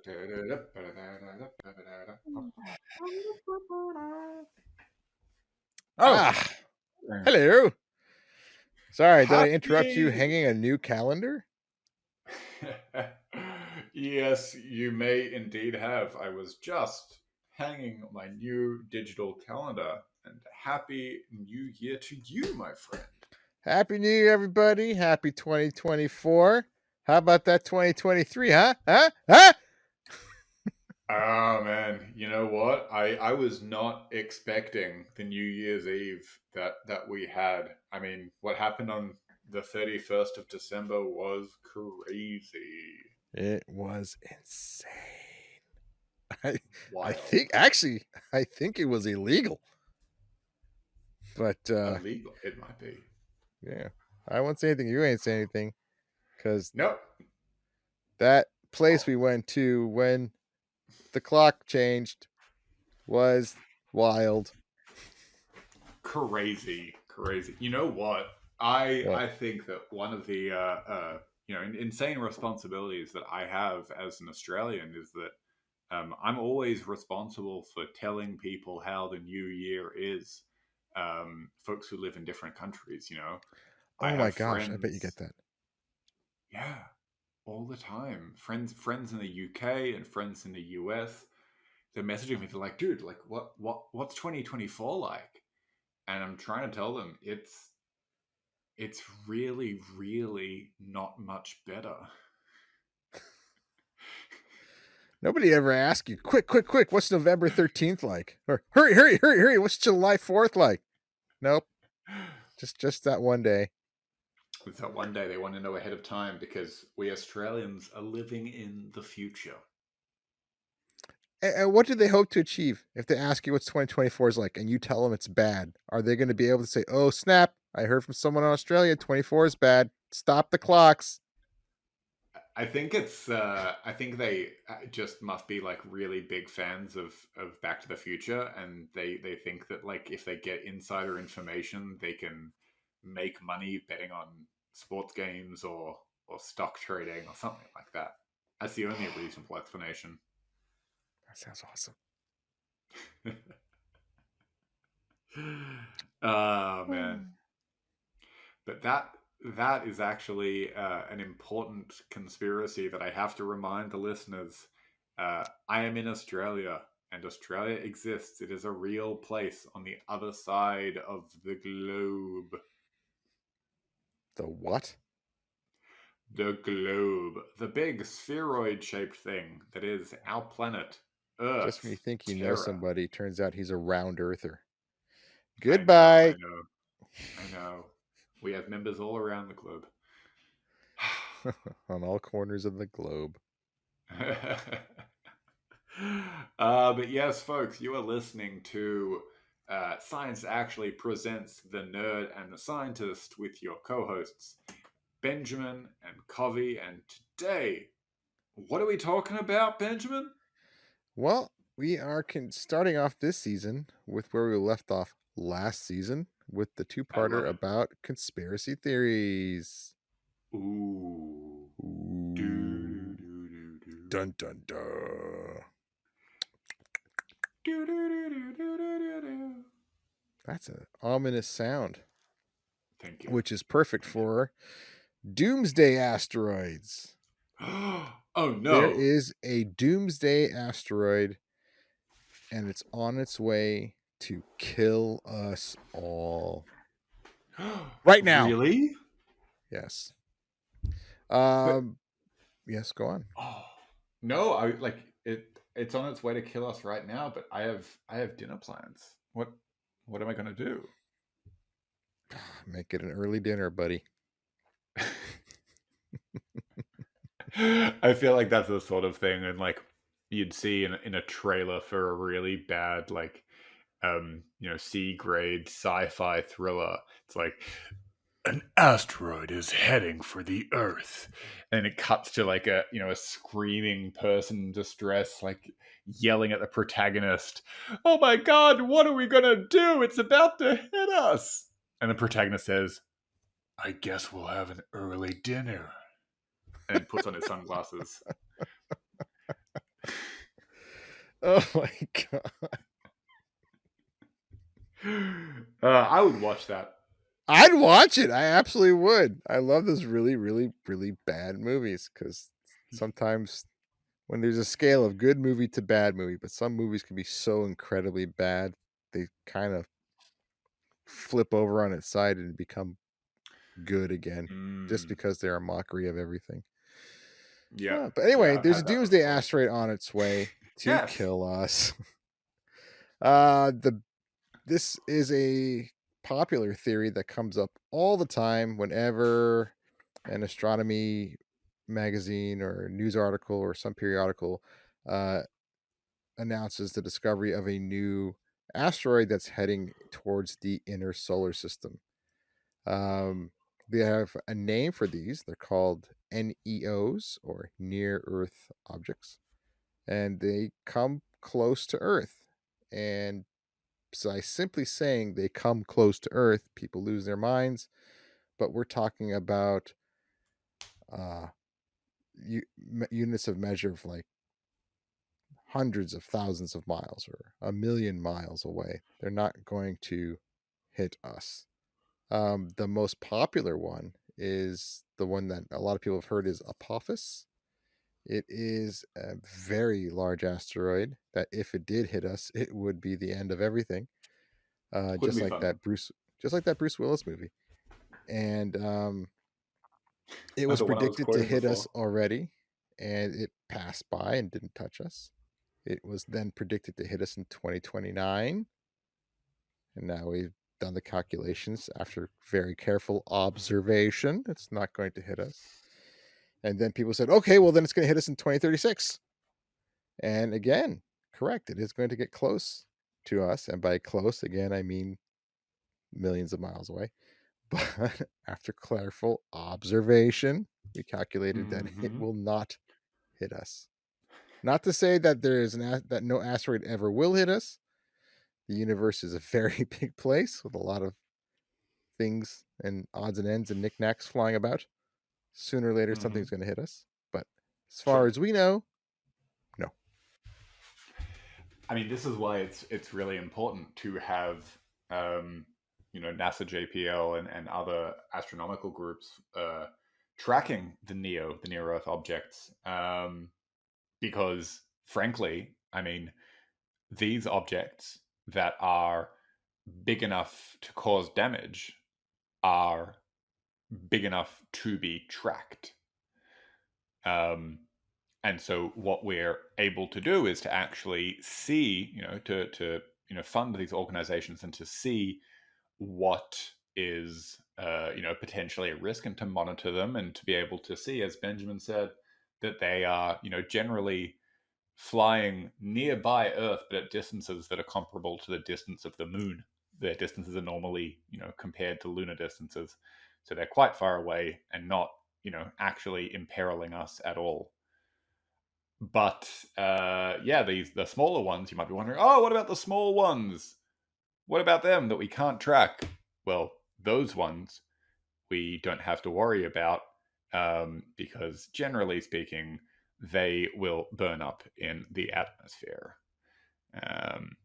Oh, Ah, hello. Sorry, did I interrupt you happy. hanging a new calendar? Yes, you may indeed have. I was just hanging my new digital calendar, and happy new year to you, my friend. Happy New Year, everybody. Happy 2024. How about that 2023, huh? Huh? Oh man, you know what? I was not expecting the New Year's Eve that we had. I mean, what happened on the 31st of December was crazy. It was insane. I, I Wild. think, actually, I think it was illegal. But, Illegal, it might be. yeah, I won't say anything. You ain't say anything. Because Nope. that place Oh, we went to when the clock changed was wild. crazy, crazy. You know what? I What? I think that one of the insane responsibilities that I have as an Australian is that I'm always responsible for telling people how the new year is. Folks who live in different countries, I Oh my have gosh, I bet you get friends, that. yeah, all the time. Friends in the UK and friends in the US. They're messaging me. They're like, "Dude, like, what's 2024 like?" And I'm trying to tell them it's really, really not much better. Nobody ever asks you, quick, what's November 13th like? Or hurry, what's July 4th like? Nope, just that one day. It's that one day they want to know ahead of time because we Australians are living in the future. And what do they hope to achieve if they ask you what's 2024 is like and you tell them it's bad? Are they going to be able to say, oh, snap, I heard from someone in Australia, 24 is bad. Stop the clocks. I think they just must be like really big fans of Back to the Future, and they think that like if they get insider information, they can make money betting on sports games or stock trading or something like that. That's the only reasonable explanation. That sounds awesome. Oh man, but that is actually an important conspiracy that I have to remind the listeners. I am in Australia, and Australia exists. It is a real place on the other side of the globe. The what? The globe, the big spheroid-shaped thing that is our planet, Just when you Earth, think you know Terra. somebody, turns out he's a round earther. I know, I Goodbye. know, I know. We have members all around the globe. On all corners of the globe. But yes, folks, you are listening to Science Actually Presents the Nerd and the Scientist with your co hosts, Benjamin and Kovi. And today, what are we talking about, Benjamin? Well, we are starting off this season with where we left off last season with the I love two-parter it. about conspiracy theories. Ooh. Do, do, Ooh. do, do, do. Dun dun dun. Do, do, do, do, do, do, do. That's an ominous sound, Thank you. which is perfect Thank you. for doomsday asteroids. Oh There no. is a doomsday asteroid, and it's on its way to kill us all right now. Really? Yes. But Um. Yes. Go on. oh no, I like it. It's on its way to kill us right now. But I have dinner plans. What am I gonna do? Make it an early dinner, buddy. I feel like that's the sort of thing, and like you'd see in a trailer for a really bad like C grade sci-fi thriller. It's like an asteroid is heading for the Earth, and it cuts to like a screaming person in distress, like yelling at the protagonist, "Oh my God, what are we gonna do? It's about to hit us!" And the protagonist says, "I guess we'll have an early dinner," and puts on his sunglasses. Oh my god. I would watch that. I'd watch it. I absolutely would. I love those really, really, really bad movies because sometimes when there's a scale of good movie to bad movie, but some movies can be so incredibly bad, they kind of flip over on its side and become good again just Mm, because they're a mockery of everything. yeah, But yeah, anyway, I've there's a had that doomsday before. asteroid on its way to Yes, kill us. The This is a popular theory that comes up all the time whenever an astronomy magazine or news article or some periodical uh, announces the discovery of a new asteroid that's heading towards the inner solar system. Um, they have a name for these. They're called NEOs or near Earth objects, and they come close to Earth. And by simply saying they come close to Earth, people lose their minds. But we're talking about uh, units of measure of like hundreds of thousands of miles or a million miles away. They're not going to hit us. The most popular one is the one that a lot of people have heard is Apophis. It is a very large asteroid that if it did hit us, it would be the end of everything. wouldn't be fun. Just like that Bruce Willis movie. And it was The one I was predicted to quoting hit us before. already, and it passed by and didn't touch us. It was then predicted to hit us in 2029, and now we've done the calculations after very careful observation. It's not going to hit us. And then people said, okay, well, then it's going to hit us in 2036. And again, correct. It is going to get close to us. And by close, again, I mean millions of miles away. But after careful observation, we calculated that it Hmm. will not hit us. Not to say that there is that no asteroid ever will hit us. The universe is a very big place with a lot of things and odds and ends and knickknacks flying about. Sooner or later, Hmm. something's going to hit us. But as far Sure. as we know, no. I mean, this is why it's really important to have, um, NASA JPL and other astronomical groups tracking the near Earth objects, because frankly, I mean, these objects that are big enough to cause damage are big enough to be tracked. Um, and so what we're able to do is to actually see, to fund these organizations and to see what is potentially at risk and to monitor them and to be able to see, as Benjamin said, that they are generally flying nearby Earth, but at distances that are comparable to the distance of the moon. Their distances are normally, compared to lunar distances. So they're quite far away and not, actually imperiling us at all. But yeah, the smaller ones, you might be wondering, oh, what about the small ones? What about them that we can't track? Well, those ones we don't have to worry about, because generally speaking, they will burn up in the atmosphere. Um,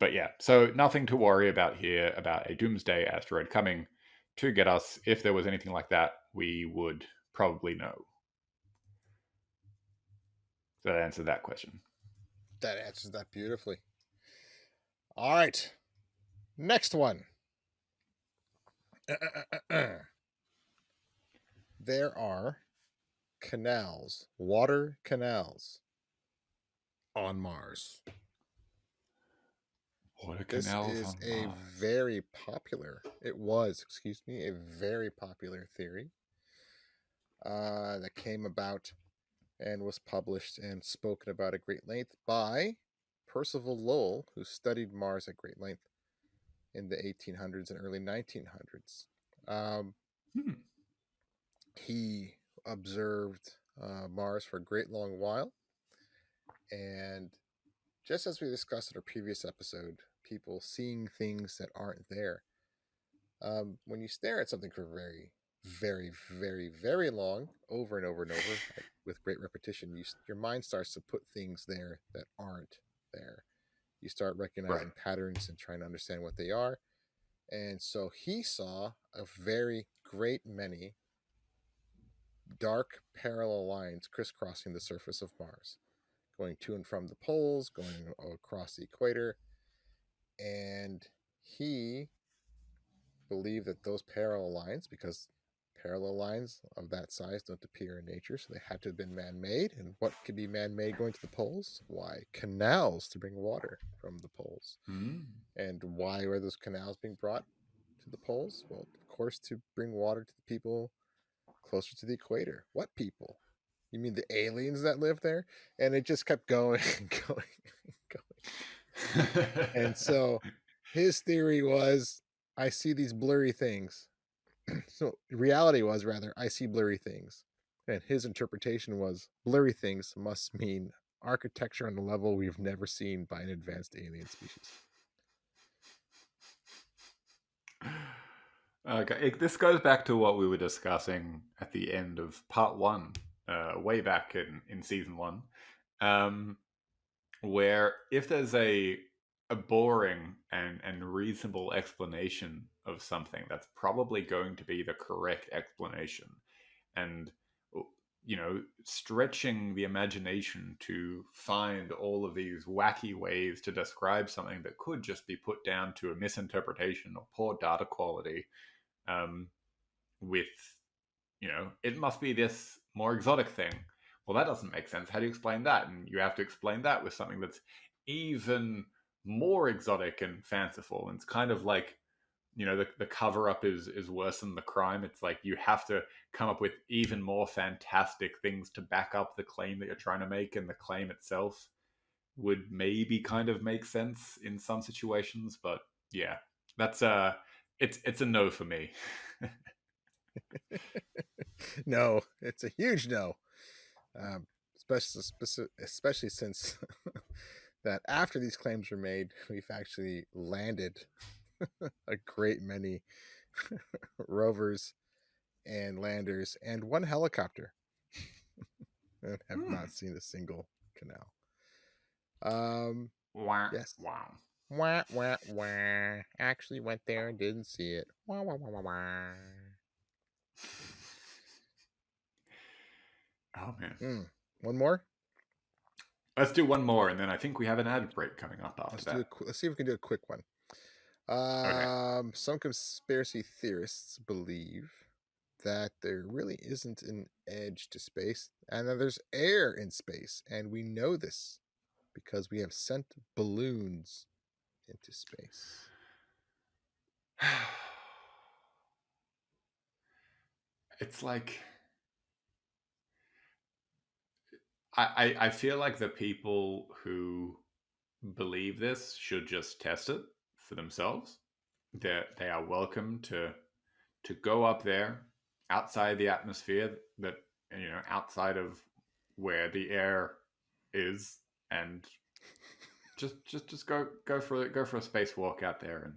but yeah, so nothing to worry about here about a doomsday asteroid coming to get us. If there was anything like that, we would probably know. So that answers that question. That answers that beautifully. All right. Next one. There are canals, water canals on Mars. Water This canals is on a Mars. very popular, it was, excuse me, a very popular theory that came about and was published and spoken about at great length by Percival Lowell, who studied Mars at great length in the 1800s and early 1900s. Um, Hmm. he observed Mars for a great long while, and just as we discussed in our previous episode, people seeing things that aren't there. When you stare at something for very, very, very, very long, over and over and over, with great repetition, your mind starts to put things there that aren't. there. You start Right. recognizing patterns and trying to understand what they are. And so he saw a very great many dark parallel lines crisscrossing the surface of Mars, going to and from the poles, going across the equator. And he believed that those parallel lines, because parallel lines of that size don't appear in nature, so they had to have been man made. And what could be man made going to the poles? Why, canals to bring water from the poles. Mm. And why were those canals being brought to the poles? Well, of course, to bring water to the people closer to the equator. What people? You mean the aliens that live there? And it just kept going and going and going. And so his theory was, I see these blurry things. So reality was, rather, I see blurry things. And his interpretation was, blurry things must mean architecture on a level we've never seen by an advanced alien species. Okay, this goes back to what we were discussing at the end of part one, way back in season one, um, where if there's a boring and reasonable explanation of something, that's probably going to be the correct explanation. And stretching the imagination to find all of these wacky ways to describe something that could just be put down to a misinterpretation or poor data quality, um, with, it must be this more exotic thing. Well, that doesn't make sense. How do you explain that? And you have to explain that with something that's even more exotic and fanciful. And it's kind of like, the cover up is worse than the crime. It's like you have to come up with even more fantastic things to back up the claim that you're trying to make, and the claim itself would maybe kind of make sense in some situations. But yeah, that's it's a no for me. No, it's a huge no. Especially since that after these claims were made, we've actually landed a great many rovers and landers and one helicopter and have not seen a single canal. Wow. Yes. Wow. Wah, wah, wah. Actually went there and didn't see it. Wah, wah, wah, wah, wah. Oh man. One more? Let's do one more, and then I think we have an ad break coming up after that. Let's see if we can do a quick one. Okay. Some conspiracy theorists believe that there really isn't an edge to space and that there's air in space. And we know this because we have sent balloons into space. It's like I feel like the people who believe this should just test it for themselves. They are welcome to go up there outside the atmosphere, that outside of where the air is, and just go for a spacewalk out there,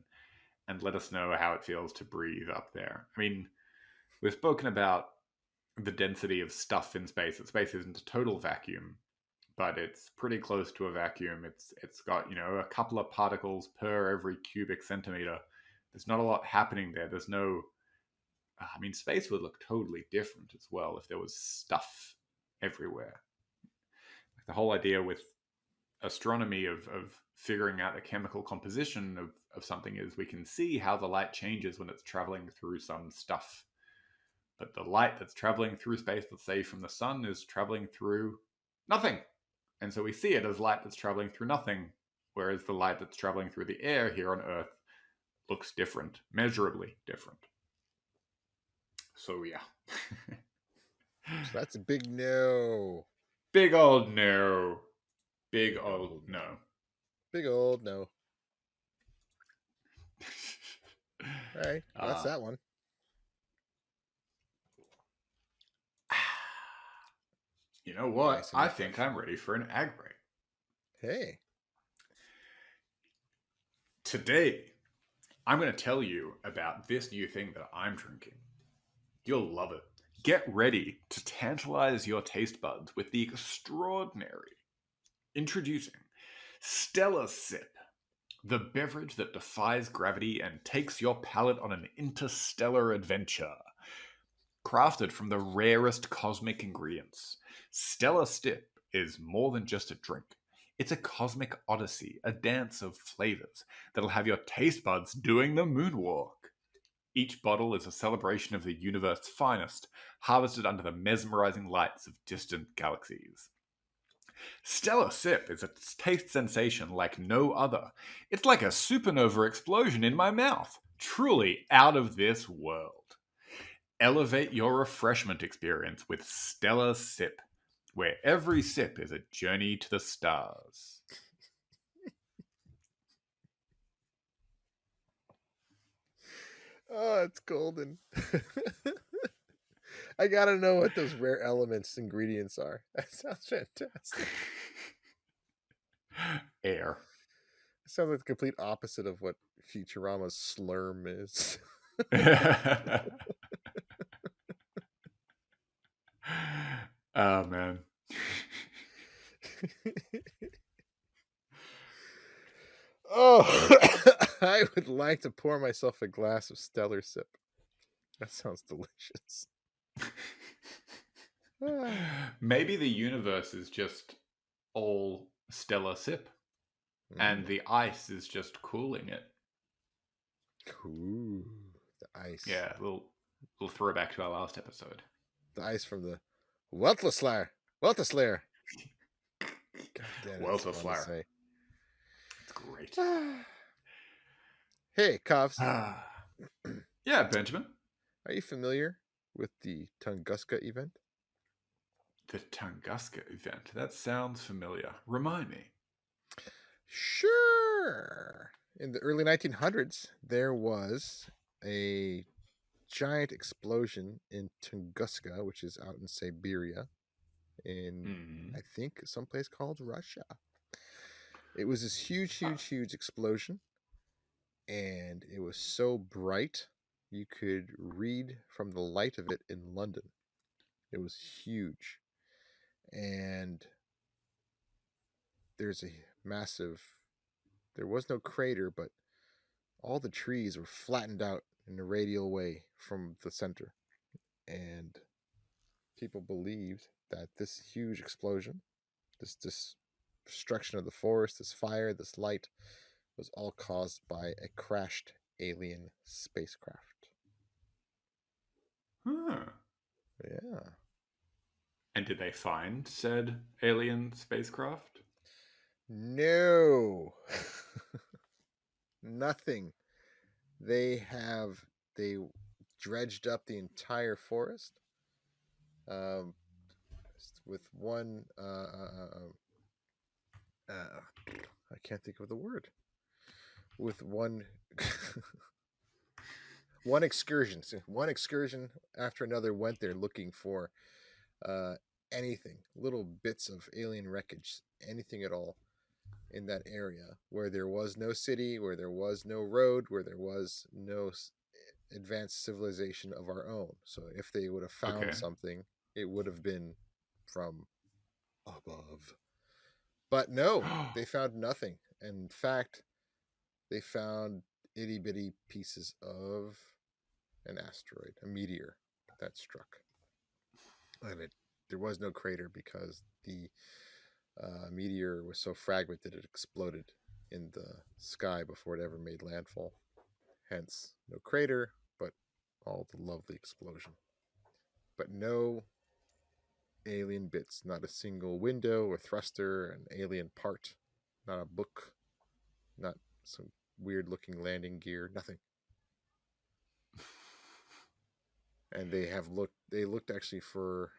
and let us know how it feels to breathe up there. I mean, we've spoken about the density of stuff in space. That space isn't a total vacuum, but it's pretty close to a vacuum. It's got a couple of particles per every cubic centimeter. There's not a lot happening there. There's no. I mean, space would look totally different as well if there was stuff everywhere. Like the whole idea with astronomy of figuring out the chemical composition of something is we can see how the light changes when it's traveling through some stuff. But the light that's traveling through space, let's say from the sun, is traveling through nothing. And so we see it as light that's traveling through nothing, whereas the light that's traveling through the air here on Earth looks different, measurably different. So yeah. So that's a big no. Big old no. Big old no. Big old no. All right, that's that one. You know what? Nice and I think refreshing. I'm ready for an ag break. Hey. Today, I'm going to tell you about this new thing that I'm drinking. You'll love it. Get ready to tantalize your taste buds with the extraordinary. Introducing Stellar Sip, the beverage that defies gravity and takes your palate on an interstellar adventure. Crafted from the rarest cosmic ingredients, Stellar Sip is more than just a drink. It's a cosmic odyssey, a dance of flavors that'll have your taste buds doing the moonwalk. Each bottle is a celebration of the universe's finest, harvested under the mesmerizing lights of distant galaxies. Stellar Sip is a taste sensation like no other. It's like a supernova explosion in my mouth. Truly out of this world. Elevate your refreshment experience with Stellar Sip, where every sip is a journey to the stars. Oh, it's golden. I gotta know what those rare elements ingredients are. That sounds fantastic. Air. It sounds like the complete opposite of what Futurama's slurm is. Oh, man. Oh, I would like to pour myself a glass of Stellar Sip. That sounds delicious. Maybe the universe is just all Stellar Sip, and the ice is just cooling it. Cool. The ice. Yeah, little throwback to our last episode. The ice from the Weltslayer. Weltslayer. God damn it. Weltslayer. It's great. Hey, Kovs. Yeah, Benjamin. Are you familiar with the Tunguska event? The Tunguska event. That sounds familiar. Remind me. Sure. In the early 1900s, there was a giant explosion in Tunguska, which is out in Siberia, in I think someplace called Russia. It was this huge explosion, and it was so bright you could read from the light of it in London. It was huge, and there's a massive. There was no crater, but all the trees were flattened out in a radial way from the center. And people believed that this huge explosion, this destruction of the forest, this fire, this light, was all caused by a crashed alien spacecraft. Huh. Yeah. And did they find said alien spacecraft? No. Nothing. They dredged up the entire forest with one I can't think of the word. With one one excursion. So one excursion after another went there looking for anything, little bits of alien wreckage, anything at all in that area where there was no city, where there was no road, where there was no advanced civilization of our own. So if they would have found something, it would have been from above. But no, they found nothing. In fact, they found itty bitty pieces of an asteroid, a meteor that struck. And there was no crater because the meteor was so fragmented it exploded in the sky before it ever made landfall. Hence, no crater, but all the lovely explosion. But no alien bits, not a single window or thruster, an alien part, not a book, not some weird looking landing gear, nothing. And they looked actually for,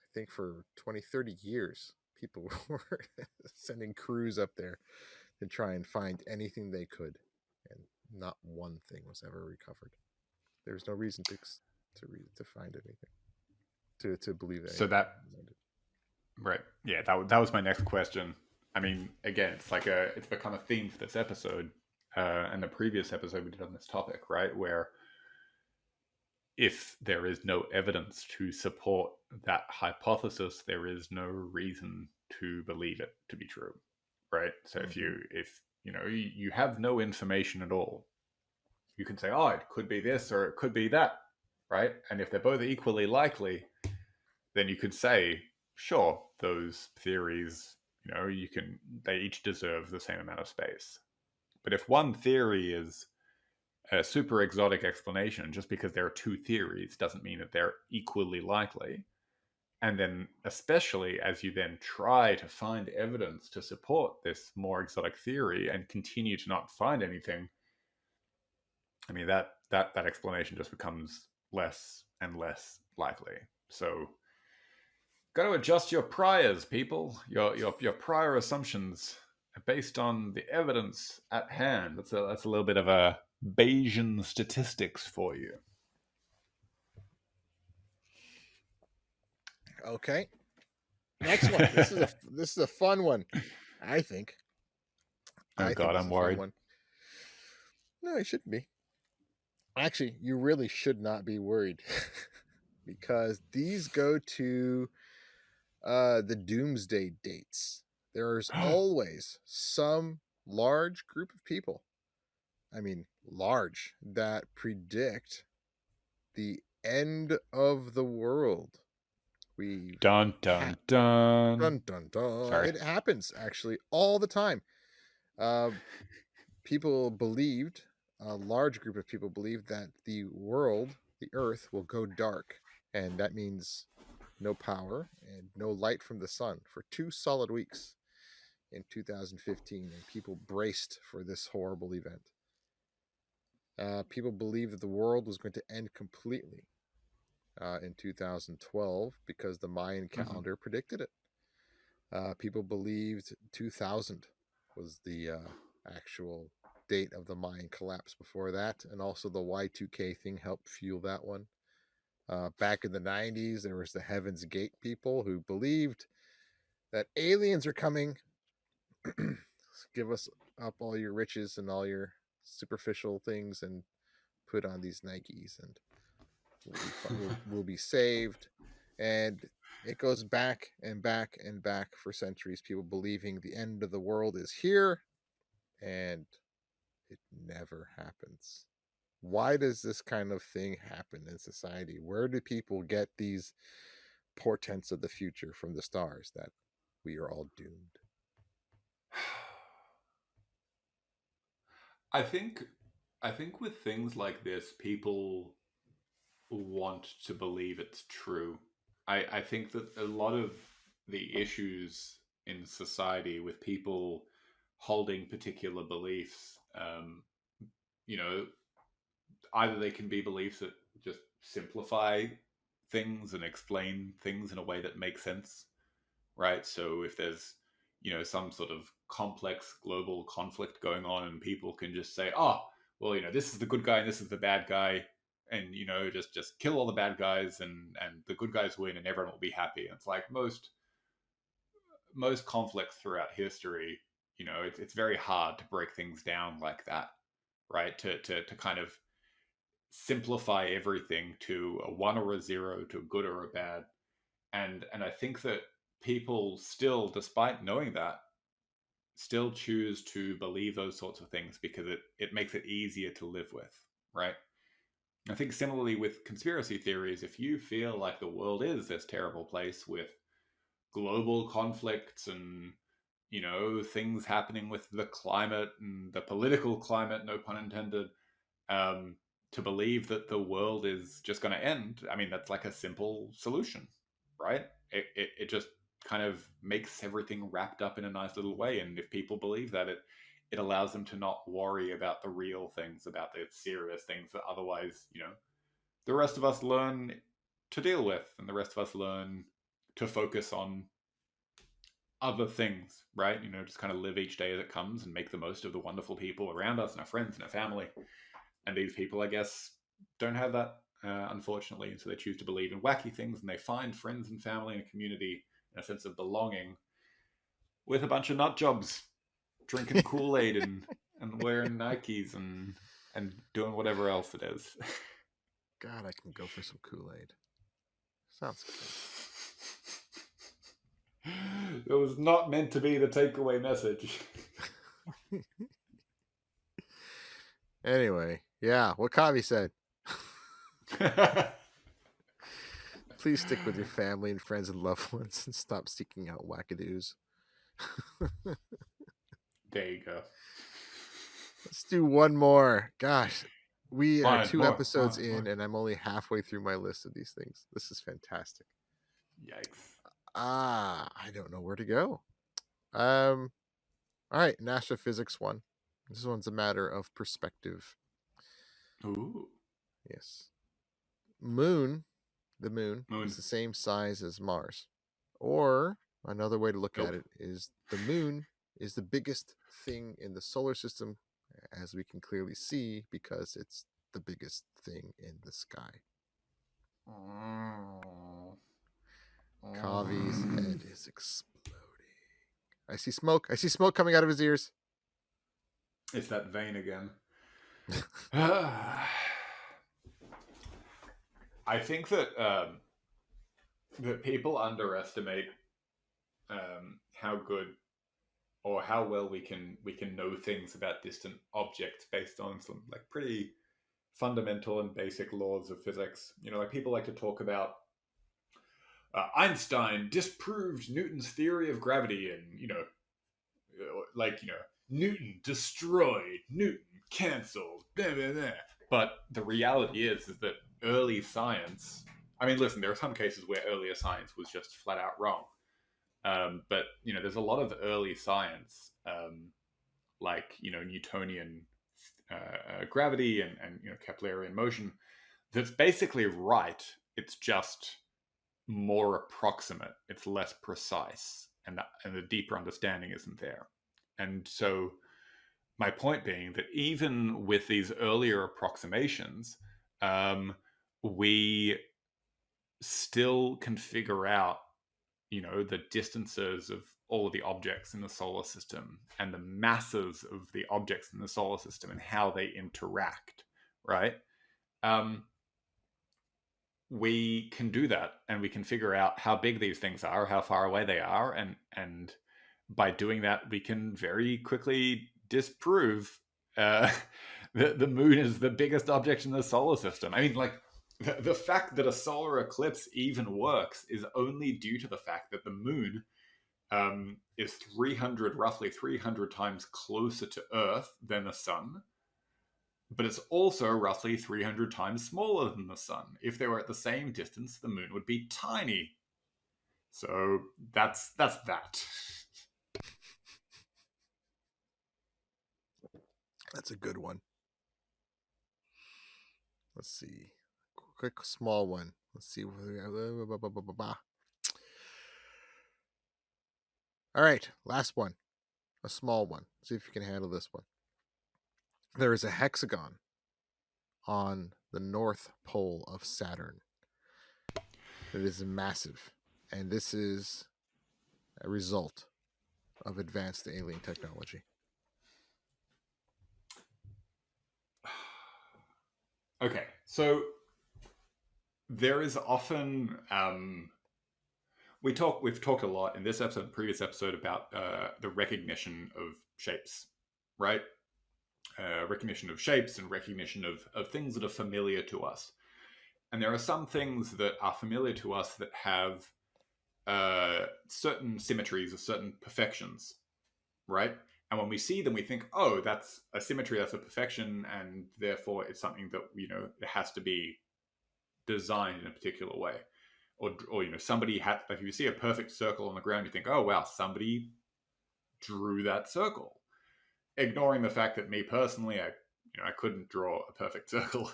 I think for 20, 30 years, people were sending crews up there to try and find anything they could. And not one thing was ever recovered. There was no reason to find anything, to believe that. So that, right. Yeah, that was my next question. I mean, again, it's become a theme for this episode, and the previous episode we did on this topic, right? Where if there is no evidence to support that hypothesis, there is no reason to believe it to be true. right? So Mm-hmm. if you have no information at all, you can say, oh, it could be this or it could be that, right? And if they're both equally likely, then you could say, sure, those theories, they each deserve the same amount of space. But if one theory is a super exotic explanation, just because there are two theories doesn't mean that they're equally likely. And then, especially as you then try to find evidence to support this more exotic theory and continue to not find anything, I mean that explanation just becomes less and less likely. So, got to adjust your priors, people. Your prior assumptions are based on the evidence at hand. That's a little bit of a Bayesian statistics for you. Okay. Next one. This is a fun one. I think. Oh I think God, this is I'm a fun worried. one. No, it shouldn't be. Actually, you really should not be worried because these go to the doomsday dates. There's always some large group of people, I mean, large, that predict the end of the world. We Dun ha- dun dun. dun dun dun. Sorry. It happens actually all the time. Uh, People believed, a large group of people believed that the world, the Earth, will go dark, and that means no power and no light from the sun for 2 solid weeks in 2015, and people braced for this horrible event. People believed that the world was going to end completely in 2012 because the Mayan Mm-hmm. calendar predicted it. People believed 2000 was the actual date of the Mayan collapse before that, and also the Y2K thing helped fuel that one. Back in the 90s, there was the Heaven's Gate people who believed that aliens are coming. Give us up all your riches and all your superficial things and put on these Nikes and we'll be saved. And it goes back and back and back for centuries. People believing the end of the world is here, and it never happens. Why does this kind of thing happen in society? Where do people get these portents of the future from the stars that we are all doomed? I think I think with things like this, people want to believe it's true. I think that a lot of the issues in society with people holding particular beliefs, you know, either they can be beliefs that just simplify things and explain things in a way that makes sense, right? So if there's, some sort of complex global conflict going on and people can just say, oh, well, this is the good guy and this is the bad guy, and just kill all the bad guys and the good guys win and everyone will be happy. And it's like most conflicts throughout history, it's very hard to break things down like that, right? To kind of simplify everything to a one or a zero, to a good or a bad. And I think that people still, despite knowing that, still choose to believe those sorts of things because it makes it easier to live with, right? I think similarly with conspiracy theories, if you feel like the world is this terrible place with global conflicts and things happening with the climate and the political climate, no pun intended, um, to believe that the world is just going to end, I mean, that's like a simple solution, right? It just kind of makes everything wrapped up in a nice little way. And if people believe that, it allows them to not worry about the real things, about the serious things that otherwise, the rest of us learn to deal with, and the rest of us learn to focus on other things, right? Just kind of live each day as it comes and make the most of the wonderful people around us and our friends and our family. And these people, I guess, don't have that, unfortunately. And so they choose to believe in wacky things and they find friends and family and a community and a sense of belonging with a bunch of nut jobs drinking Kool Aid and wearing Nikes and doing whatever else it is. God, I can go for some Kool Aid. Sounds good. It was not meant to be the takeaway message. Anyway, yeah, what Kavi said. Please stick with your family and friends and loved ones and stop seeking out wackadoos. There you go. Let's do one more. Gosh, we are One 2 more, episodes one in, more. and I'm only halfway through my list of these things. This is fantastic. Yikes. I don't know where to go. All right, an astrophysics one. This one's a matter of perspective. Ooh. Yes. The moon is Moon. the same size as Mars. Or another way to look at Nope. it is the moon is the biggest thing in the solar system, as we can clearly see, because it's the biggest thing in the sky. Kavi's head is exploding. I see smoke. I see smoke coming out of his ears. It's that vein again. I think that that people underestimate how good or how well we can know things about distant objects based on some like pretty fundamental and basic laws of physics. You know, like people like to talk about Einstein disproved Newton's theory of gravity, and Newton destroyed, Newton canceled, blah, blah, blah. But the reality is that early science. I mean, listen, there are some cases where earlier science was just flat out wrong. But there's a lot of early science, like Newtonian gravity and Keplerian motion, that's basically right. It's just more approximate. It's less precise, and the deeper understanding isn't there. And so, my point being that even with these earlier approximations, we still can figure out the distances of all of the objects in the solar system and the masses of the objects in the solar system and how they interact, right? We can do that, and we can figure out how big these things are, how far away they are, and by doing that, we can very quickly disprove the moon is the biggest object in the solar system. I mean, like, the fact that a solar eclipse even works is only due to the fact that the moon is roughly 300 times closer to Earth than the sun, but it's also roughly 300 times smaller than the sun. If they were at the same distance, the moon would be tiny. So that's that. That's a good one. Let's see. Quick, small one. Let's see. All right, last one. A small one. See if you can handle this one. There is a hexagon on the north pole of Saturn. It is massive, and this is a result of advanced alien technology. Okay, so there is often we've talked a lot in this episode and previous episode about the recognition of shapes, right? Recognition of shapes and recognition of things that are familiar to us. And there are some things that are familiar to us that have certain symmetries or certain perfections, right? And when we see them, we think, oh, that's a symmetry, that's a perfection, and therefore it's something that it has to be designed in a particular way. Or somebody had, like, if you see a perfect circle on the ground, you think, oh wow, somebody drew that circle. Ignoring the fact that me personally, I couldn't draw a perfect circle.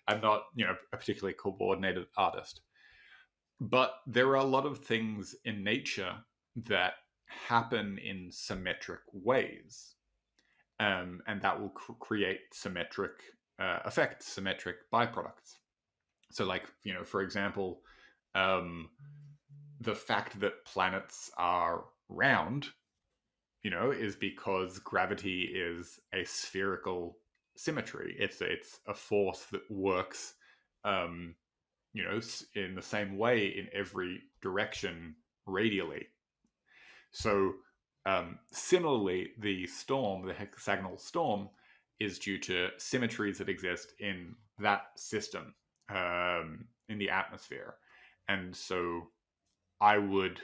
I'm not, a particularly coordinated artist. But there are a lot of things in nature that happen in symmetric ways, and that will create symmetric effects, symmetric byproducts. So, like, for example, the fact that planets are round, is because gravity is a spherical symmetry. It's a force that works, in the same way in every direction radially. So, similarly, the storm, the hexagonal storm, is due to symmetries that exist in that system, in the atmosphere. And so I would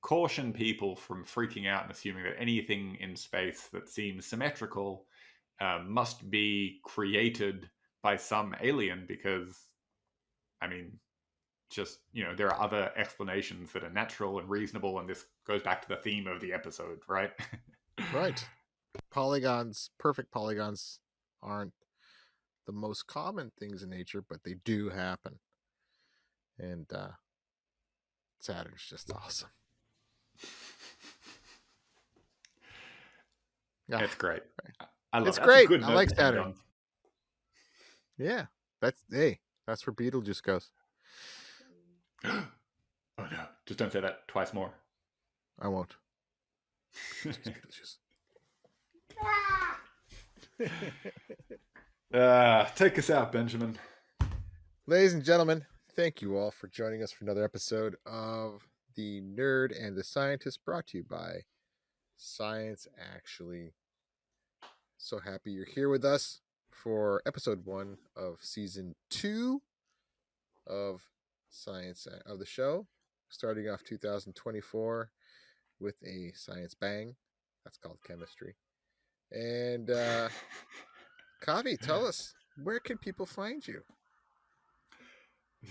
caution people from freaking out and assuming that anything in space that seems symmetrical must be created by some alien, because, I mean, just, there are other explanations that are natural and reasonable, and this goes back to the theme of the episode, right? Right. Polygons, perfect polygons, aren't the most common things in nature, but they do happen. And Saturn's just awesome. It's Ah, great. I love it's it. That's a great. good I note like to end Saturn. on. Yeah, that's where Beetlejuice goes. Oh no, just don't say that twice more. I won't. Beetlejuice. Take us out, Benjamin. Ladies and gentlemen, thank you all for joining us for another episode of The Nerd and the Scientist, brought to you by Science Actually. So happy you're here with us for episode 1 of season 2 of Science of the show, starting off 2024 with a science bang. That's called chemistry. And Kavi, tell us, where can people find you?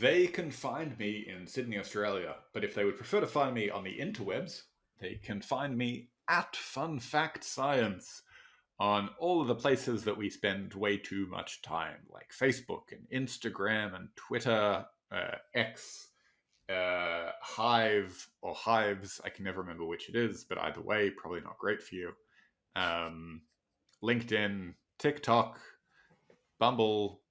They can find me in Sydney, Australia, but if they would prefer to find me on the interwebs, they can find me at Fun Fact Science on all of the places that we spend way too much time, like Facebook and Instagram and Twitter, X, Hive or Hives. I can never remember which it is, but either way, probably not great for you. LinkedIn, TikTok, Bumble,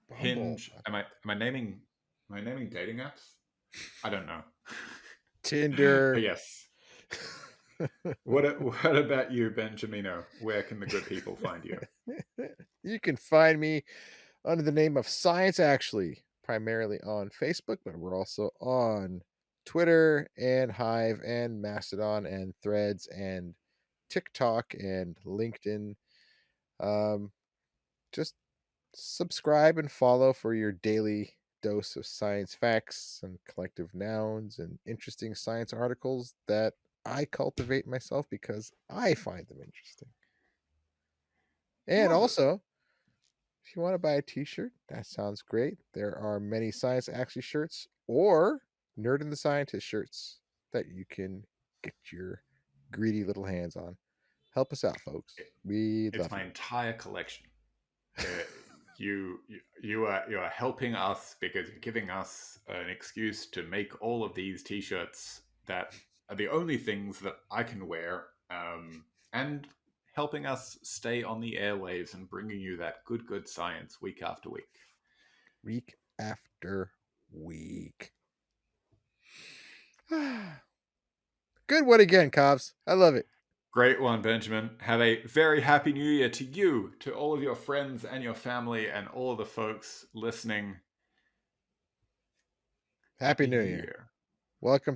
Bumble. Hinge. Am I naming dating apps? I don't know. But Tinder. yes. What about you, Benjamino? Where can the good people find you? You can find me under the name of Science Actually, primarily on Facebook, but we're also on Twitter and Hive and Mastodon and Threads and TikTok and LinkedIn. Just subscribe and follow for your daily dose of science facts and collective nouns and interesting science articles that I cultivate myself because I find them interesting. And Love it. also, if you want to buy a t-shirt, that sounds great. There are many Science Actually shirts or Nerd and the Scientist shirts that you can get your greedy little hands on. Help us out, folks. We'd It's love my it. entire collection. Uh, you are helping us because you're giving us an excuse to make all of these t-shirts that are the only things that I can wear, and helping us stay on the airwaves and bringing you that good science week after week. Week after week. Good one again, Cobbs. I love it. Great one, Benjamin. Have a very happy new year to you, to all of your friends and your family, and all of the folks listening. Happy Happy New New Year. Year. Welcome